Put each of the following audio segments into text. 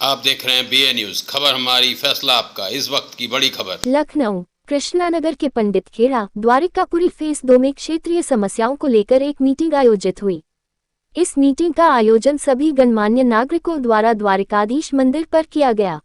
आप देख रहे हैं BA न्यूज, खबर हमारी फैसला आपका। इस वक्त की बड़ी खबर। लखनऊ कृष्णानगर के पंडित खेड़ा द्वारिकापुरी फेज 2 में क्षेत्रीय समस्याओं को लेकर एक मीटिंग आयोजित हुई। इस मीटिंग का आयोजन सभी गणमान्य नागरिकों द्वारा द्वारिकाधीश मंदिर पर किया गया।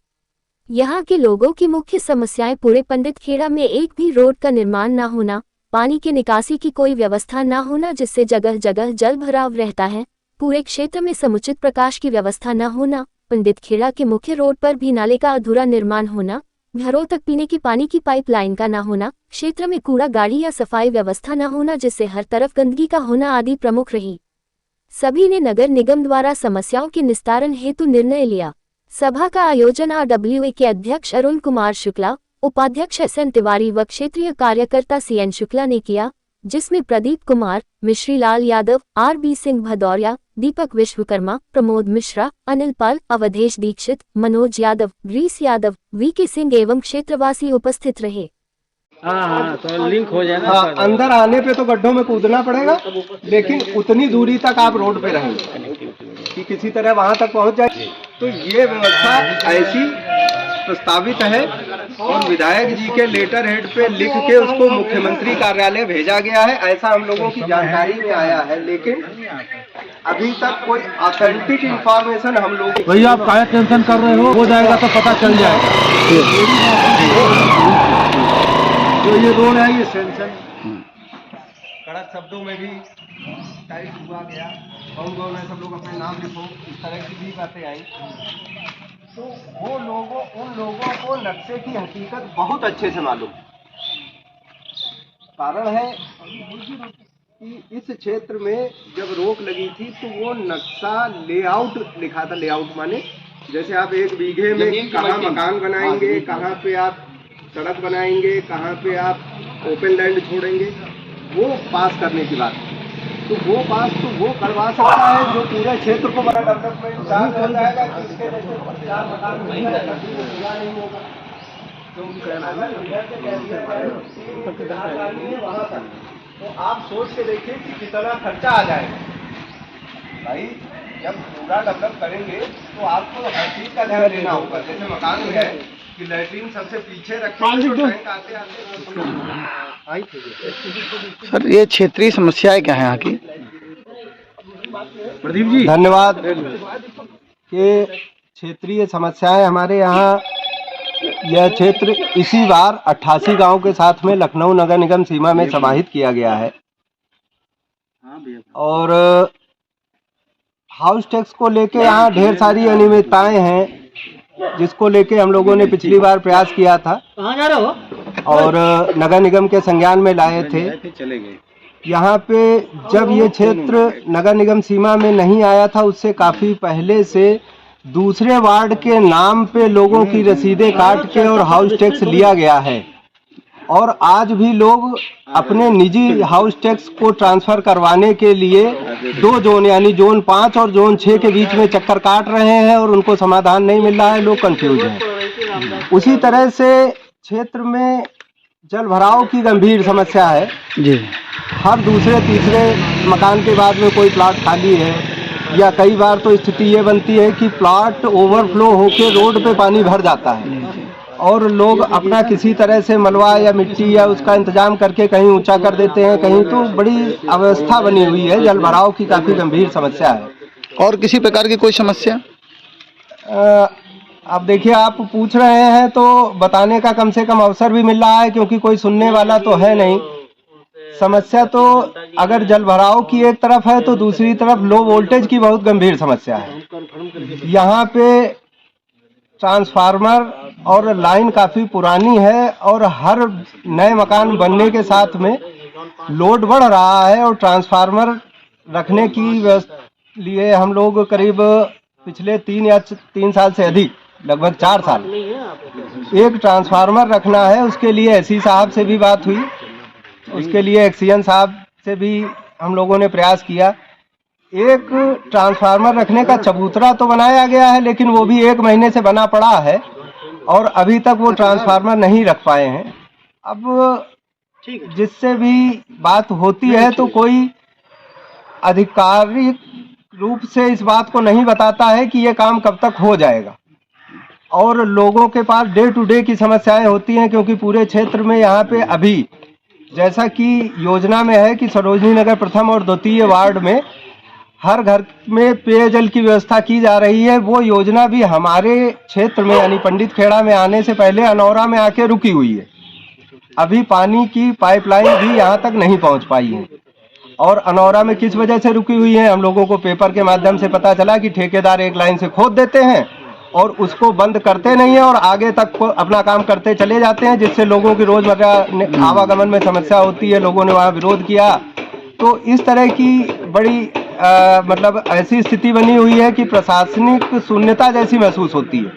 यहाँ के लोगों की मुख्य समस्याएं पूरे पंडित खेड़ा में एक भी रोड का निर्माण न होना, पानी के निकासी की कोई व्यवस्था न होना जिससे जगह जगह जल भराव रहता है, पूरे क्षेत्र में समुचित प्रकाश की व्यवस्था न होना, पंडित खेड़ा के मुख्य रोड पर भी नाले का अधूरा निर्माण होना, घरों तक पीने की पानी की पाइपलाइन का न होना, क्षेत्र में कूड़ा गाड़ी या सफाई व्यवस्था न होना जिससे हर तरफ गंदगी का होना आदि प्रमुख रही। सभी ने नगर निगम द्वारा समस्याओं के निस्तारण हेतु निर्णय लिया। सभा का आयोजन RWA के अध्यक्ष अरुण कुमार शुक्ला, उपाध्यक्ष SN तिवारी व क्षेत्रीय कार्यकर्ता CN शुक्ला ने किया, जिसमें प्रदीप कुमार, मिश्रीलाल यादव, RB सिंह भदौरिया, दीपक विश्वकर्मा, प्रमोद मिश्रा, अनिल पाल, अवधेश दीक्षित, मनोज यादव, ग्रीस यादव, VK सिंह एवं क्षेत्रवासी उपस्थित रहे। हाँ, तो लिंक हो जाए ना। हाँ, अंदर आने पे तो गड्ढों में कूदना पड़ेगा, लेकिन उतनी दूरी तक आप रोड पे रहेंगे कि किसी तरह वहां तक पहुंच जाए। तो ये व्यवस्था ऐसी प्रस्तावित है और विधायक जी के लेटर हेड पे लिख के उसको मुख्यमंत्री कार्यालय भेजा गया है, ऐसा हम लोगों की जानकारी में आया है। लेकिन अभी तक कोई ऑथेंटिक इंफॉर्मेशन हम लोग। भैया आप काहे टेंशन कर रहे हो जाएगा तो पता चल जाएगा। जो ये रोड है ये सेंशन कड़क शब्दों में भी टाइप हुआ गया, कौन है सब लोग अपने नाम लिखो, इस तरह की भी बातें आई। तो वो उन लोगों को नक्शे की हकीकत बहुत अच्छे से मालूम। कारण है कि इस क्षेत्र में जब रोक लगी थी तो वो नक्शा लेआउट लिखा था। लेआउट माने जैसे आप 1 बीघे में कहाँ मकान बनाएंगे, कहाँ पे आप सड़क बनाएंगे, कहाँ पे आप ओपन लैंड छोड़ेंगे, वो पास करने की बात है। तो वो पास तो वो करवा सकता है जो पूरे क्षेत्र को बड़ा डेवलपमेंट चार्ज हो जाएगा कि इसके जैसे 4 मकान नहीं होगा। वहाँ तक तो आप सोच के देखिए कि कितना खर्चा आ जाएगा। भाई जब पूरा डेवलप करेंगे तो आपको हर चीज का ध्यान देना होगा। जैसे मकान में है कि लैट्रिन सबसे पीछे रखेंगे तो टैंक आते सर, ये क्षेत्रीय समस्याएं क्या है यहाँ की? प्रदीप जी धन्यवाद। ये क्षेत्रीय समस्याएं हमारे यहाँ, यह क्षेत्र इसी बार 88 गांव के साथ में लखनऊ नगर निगम सीमा में समाहित किया गया है। और हाउस टैक्स को लेके यहाँ ढेर सारी अनियमितताएं हैं, जिसको लेके हम लोगों ने पिछली बार प्रयास किया था और नगर निगम के संज्ञान में लाए थे। यहाँ पे जब ये क्षेत्र नगर निगम सीमा में नहीं आया था, उससे काफ़ी पहले से दूसरे वार्ड के नाम पे लोगों की रसीदें काट के और हाउस टैक्स लिया गया है। और आज भी लोग अपने निजी हाउस टैक्स को ट्रांसफ़र करवाने के लिए 2 जोन यानी जोन 5 और जोन 6 के बीच में चक्कर काट रहे हैं और उनको समाधान नहीं मिल रहा है, लोग कंफ्यूज हैं। उसी तरह से क्षेत्र में जल भराव की गंभीर समस्या है जी। हर दूसरे तीसरे मकान के बाद में कोई प्लाट खाली है, या कई बार तो स्थिति ये बनती है कि प्लाट ओवरफ्लो होकर रोड पे पानी भर जाता है और लोग अपना किसी तरह से मलबा या मिट्टी या उसका इंतजाम करके कहीं ऊंचा कर देते हैं, कहीं तो बड़ी अवस्था बनी हुई है। जल भराव की काफ़ी गंभीर समस्या है। और किसी प्रकार की कोई समस्या? अब देखिए, आप पूछ रहे हैं तो बताने का कम से कम अवसर भी मिल रहा है, क्योंकि कोई सुनने वाला तो है नहीं। समस्या तो अगर जल भराव की एक तरफ है तो दूसरी तरफ लो वोल्टेज की बहुत गंभीर समस्या है। यहाँ पे ट्रांसफार्मर और लाइन काफ़ी पुरानी है और हर नए मकान बनने के साथ में लोड बढ़ रहा है और ट्रांसफार्मर रखने की लिए हम लोग करीब पिछले 3 साल से अधिक, लगभग 4 साल एक ट्रांसफार्मर रखना है। उसके लिए SC साहब से भी बात हुई, उसके लिए एक्सीएन साहब से भी हम लोगों ने प्रयास किया। एक ट्रांसफार्मर रखने का चबूतरा तो बनाया गया है, लेकिन वो भी 1 महीने से बना पड़ा है और अभी तक वो ट्रांसफार्मर नहीं रख पाए हैं। अब जिससे भी बात होती है तो कोई आधिकारिक रूप से इस बात को नहीं बताता है कि ये काम कब तक हो जाएगा। और लोगों के पास डे टू डे की समस्याएं होती हैं, क्योंकि पूरे क्षेत्र में यहाँ पे अभी जैसा कि योजना में है कि सरोजनी नगर प्रथम और द्वितीय वार्ड में हर घर में पेयजल की व्यवस्था की जा रही है। वो योजना भी हमारे क्षेत्र में यानी पंडित खेड़ा में आने से पहले अनौरा में आके रुकी हुई है। अभी पानी की पाइपलाइन भी यहाँ तक नहीं पहुँच पाई है। और अनौरा में किस वजह से रुकी हुई है, हम लोगों को पेपर के माध्यम से पता चला कि ठेकेदार एक लाइन से खोद देते हैं और उसको बंद करते नहीं है और आगे तक अपना काम करते चले जाते हैं, जिससे लोगों की रोजमर्रा आवागमन में समस्या होती है। लोगों ने वहाँ विरोध किया, तो इस तरह की बड़ी मतलब ऐसी स्थिति बनी हुई है कि प्रशासनिक शून्यता जैसी महसूस होती है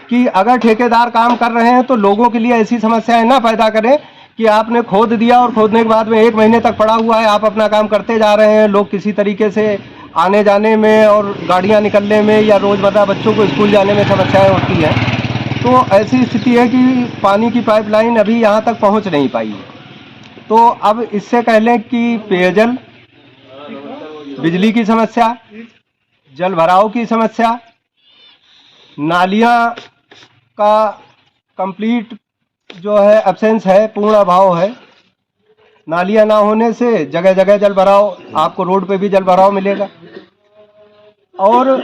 कि अगर ठेकेदार काम कर रहे हैं तो लोगों के लिए ऐसी समस्याएं ना पैदा करें कि आपने खोद दिया और खोदने के बाद में 1 महीने तक पड़ा हुआ है, आप अपना काम करते जा रहे हैं। लोग किसी तरीके से आने जाने में और गाड़ियां निकलने में या रोज़मर्रा बच्चों को स्कूल जाने में समस्याएं होती हैं। तो ऐसी स्थिति है कि पानी की पाइपलाइन अभी यहाँ तक पहुँच नहीं पाई है। तो अब इससे कह लें कि पेयजल, बिजली की समस्या, जल भराव की समस्या, नालियाँ का कंप्लीट जो है एब्सेंस है, पूर्ण अभाव है। नालियाँ ना होने से जगह जगह जल भराव, आपको रोड पे भी जल भराव मिलेगा। और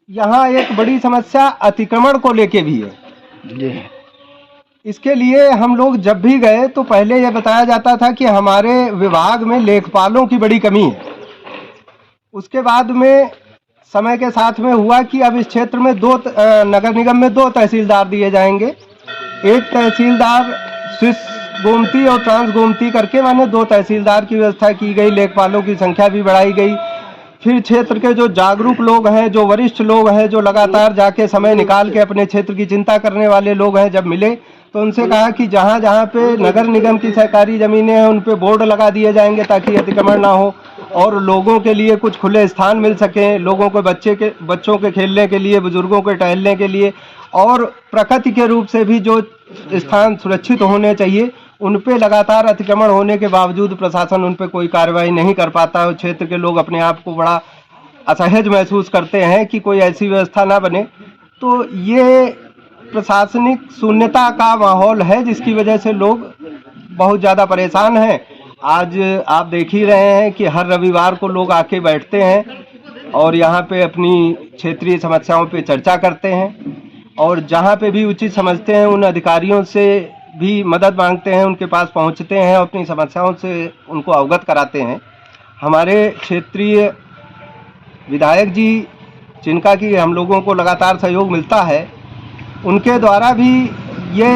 यहाँ एक बड़ी समस्या अतिक्रमण को लेके भी है। इसके लिए हम लोग जब भी गए तो पहले यह बताया जाता था कि हमारे विभाग में लेखपालों की बड़ी कमी है। उसके बाद में समय के साथ में हुआ कि अब इस क्षेत्र में नगर निगम में 2 तहसीलदार दिए जाएंगे। एक तहसीलदार स्विस गोमती और ट्रांस गोमती करके माने 2 तहसीलदार की व्यवस्था की गई। लेखपालों की संख्या भी बढ़ाई गई। फिर क्षेत्र के जो जागरूक लोग हैं, जो वरिष्ठ लोग हैं, जो लगातार जाके समय निकाल के अपने क्षेत्र की चिंता करने वाले लोग हैं, जब मिले तो उनसे कहा कि जहाँ जहाँ पे नगर निगम की सरकारी ज़मीनें हैं उन पे बोर्ड लगा दिए जाएंगे ताकि अतिक्रमण ना हो और लोगों के लिए कुछ खुले स्थान मिल सकें, लोगों को बच्चों के खेलने के लिए, बुजुर्गों के टहलने के लिए, और प्रकृति के रूप से भी जो स्थान सुरक्षित होने चाहिए उन पे लगातार अतिक्रमण होने के बावजूद प्रशासन उन पे कोई कार्रवाई नहीं कर पाता है। क्षेत्र के लोग अपने आप को बड़ा असहज महसूस करते हैं कि कोई ऐसी व्यवस्था ना बने। तो ये प्रशासनिक शून्यता का माहौल है जिसकी वजह से लोग बहुत ज़्यादा परेशान हैं। आज आप देख ही रहे हैं कि हर रविवार को लोग आके बैठते हैं और यहाँ पे अपनी क्षेत्रीय समस्याओं पे चर्चा करते हैं और जहाँ पे भी उचित समझते हैं उन अधिकारियों से भी मदद मांगते हैं, उनके पास पहुँचते हैं, अपनी समस्याओं से उनको अवगत कराते हैं। हमारे क्षेत्रीय विधायक जी जिनका कि हम लोगों को लगातार सहयोग मिलता है, उनके द्वारा भी ये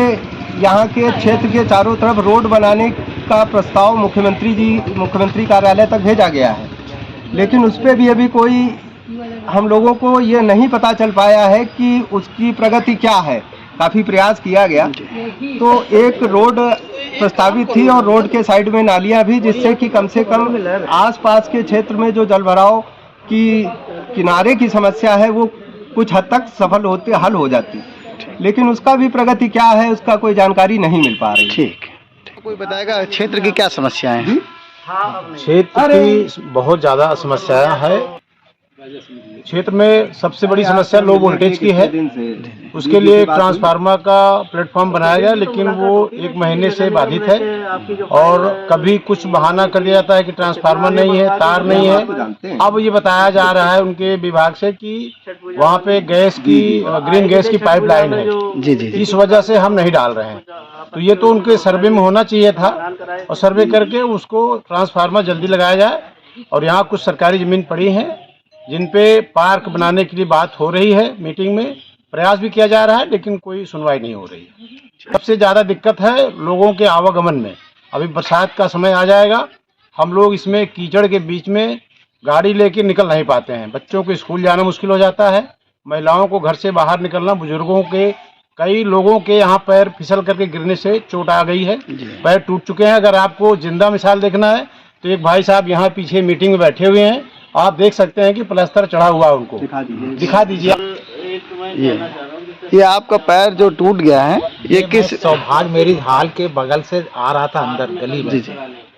यहाँ के क्षेत्र के चारों तरफ रोड बनाने का प्रस्ताव मुख्यमंत्री कार्यालय तक भेजा गया है, लेकिन उस पर भी अभी कोई हम लोगों को ये नहीं पता चल पाया है कि उसकी प्रगति क्या है। काफ़ी प्रयास किया गया तो एक रोड प्रस्तावित थी और रोड के साइड में नालियाँ भी, जिससे कि कम से कम आसपास के क्षेत्र में जो जलभराव की किनारे की समस्या है वो कुछ हद तक हल हो जाती, लेकिन उसका भी प्रगति क्या है उसका कोई जानकारी नहीं मिल पा रही। ठीक, कोई बताएगा क्षेत्र की क्या समस्याएं हैं? क्षेत्र की बहुत ज़्यादा समस्याएं है। क्षेत्र में सबसे बड़ी समस्या लो वोल्टेज की है। उसके लिए एक ट्रांसफार्मर का प्लेटफॉर्म बनाया गया, लेकिन वो 1 महीने से बाधित है और कभी कुछ बहाना कर दिया जाता है कि ट्रांसफार्मर नहीं है, तार नहीं है। अब ये बताया जा रहा है उनके विभाग से कि वहाँ पे ग्रीन गैस की पाइपलाइन है, जी जी, इस वजह से हम नहीं डाल रहे हैं। तो ये तो उनके सर्वे में होना चाहिए था और सर्वे करके उसको ट्रांसफार्मर जल्दी लगाया जाए। और यहाँ कुछ सरकारी ज़मीन पड़ी है जिन पे पार्क बनाने के लिए बात हो रही है, मीटिंग में प्रयास भी किया जा रहा है, लेकिन कोई सुनवाई नहीं हो रही है। सबसे ज़्यादा दिक्कत है लोगों के आवागमन में। अभी बरसात का समय आ जाएगा, हम लोग इसमें कीचड़ के बीच में गाड़ी लेके निकल नहीं पाते हैं। बच्चों को स्कूल जाना मुश्किल हो जाता है, महिलाओं को घर से बाहर निकलना, बुजुर्गों के कई लोगों के यहाँ पैर फिसल करके गिरने से चोट आ गई है, पैर टूट चुके हैं। अगर आपको जिंदा मिसाल देखना है तो एक भाई साहब यहाँ पीछे मीटिंग में बैठे हुए हैं, आप देख सकते हैं कि प्लास्टर चढ़ा हुआ है, उनको दिखा दीजिए। ये आपका पैर जो टूट गया है, ये किस सौभाग्य मेरी हाल के बगल से आ रहा था अंदर गली में,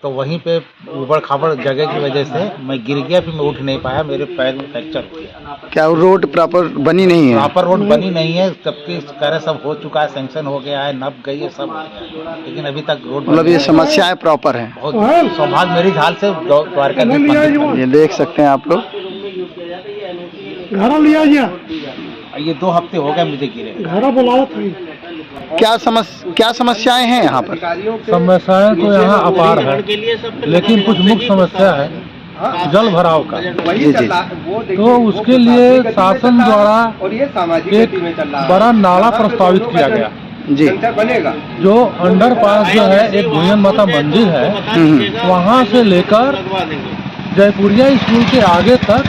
तो वहीं पे ऊबड़ खाबड़ जगह की वजह से मैं गिर गया, फिर मैं उठ नहीं पाया, मेरे पैर में फ्रैक्चर हो गया। क्या रोड प्रॉपर बनी नहीं है? प्रॉपर रोड बनी नहीं है, जबकि कार्य सब हो चुका है, सैंक्शन हो गया है, नप गई है, सब हो गया है, लेकिन अभी तक रोड मतलब ये समस्याएं प्रॉपर हैं। बहुत सौभाग्य मेरी हाल से द्वारकाधीश मंदिर ये देख सकते हैं आप लोग। ये 2 हफ्ते हो गए मुझे गिरे। क्या समस्याएं हैं यहाँ पर? समस्याएं तो यहाँ अपार है, लेकिन कुछ मुख्य समस्या है जल भराव का। जी जी। तो उसके लिए शासन द्वारा एक बड़ा नाला प्रस्तावित किया गया जी। जो अंडरपास जो है एक भुवन माता मंदिर है, वहाँ से लेकर जयपुरिया स्कूल के आगे तक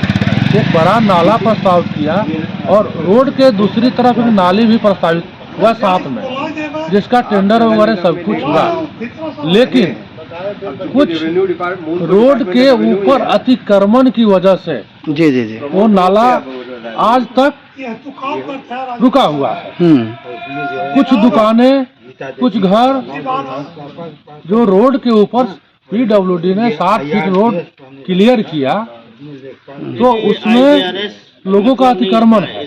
एक बड़ा नाला प्रस्तावित किया, और रोड के दूसरी तरफ एक नाली भी प्रस्तावित हुआ साथ में, जिसका टेंडर वगैरह सब कुछ हुआ। लेकिन कुछ रोड के ऊपर अतिक्रमण की वजह से जी जी जी। वो नाला आज तक रुका हुआ है। कुछ दुकानें, कुछ घर जो रोड के ऊपर पीडब्ल्यूडी ने 60 फीट रोड क्लियर किया, तो उसमें लोगों का अतिक्रमण है।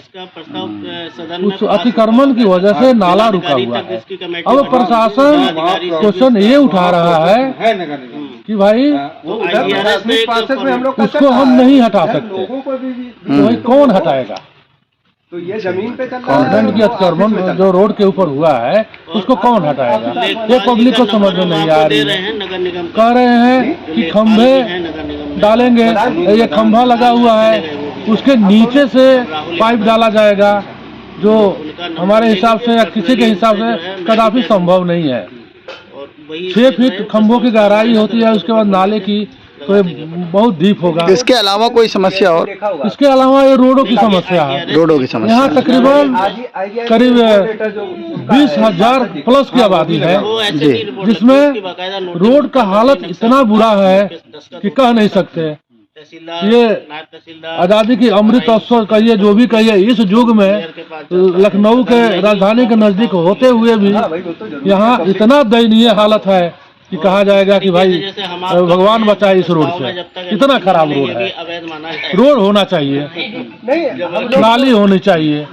उस अतिक्रमण की वजह से नाला रुका हुआ है। अब प्रशासन क्वेश्चन ये उठा रहा है कि भाई इसको हम नहीं हटा सकते, तो भाई कौन हटाएगा? तो ये जमीन पे गवर्नमेंट की अतिक्रमण जो रोड के ऊपर हुआ है उसको कौन हटाएगा? ये पब्लिक को समझ में नहीं आ रही है। कह रहे हैं कि खंभे डालेंगे, ये खंभा लगा हुआ है, उसके नीचे से पाइप डाला जाएगा, जो हमारे हिसाब से या किसी के हिसाब से कदापि संभव नहीं है। 6 फीट खंभों की गहराई होती है, उसके बाद नाले की तो ये बहुत डीप होगा। इसके अलावा कोई समस्या और? इसके अलावा ये रोडों की समस्या है। रोडों की समस्या यहाँ तकरीबन करीब 20,000 प्लस की आबादी है, जिसमें रोड का हालत इतना बुरा है कि कह नहीं सकते। ये आज़ादी की अमृत अवसर कहिए, जो भी कहिए, इस युग में लखनऊ के राजधानी के नजदीक होते हुए भी यहाँ इतना दयनीय हालत है कि कहा जाएगा कि भाई भगवान बचाए इस रोड से। इतना खराब रोड है। रोड होना चाहिए, नाली होनी चाहिए।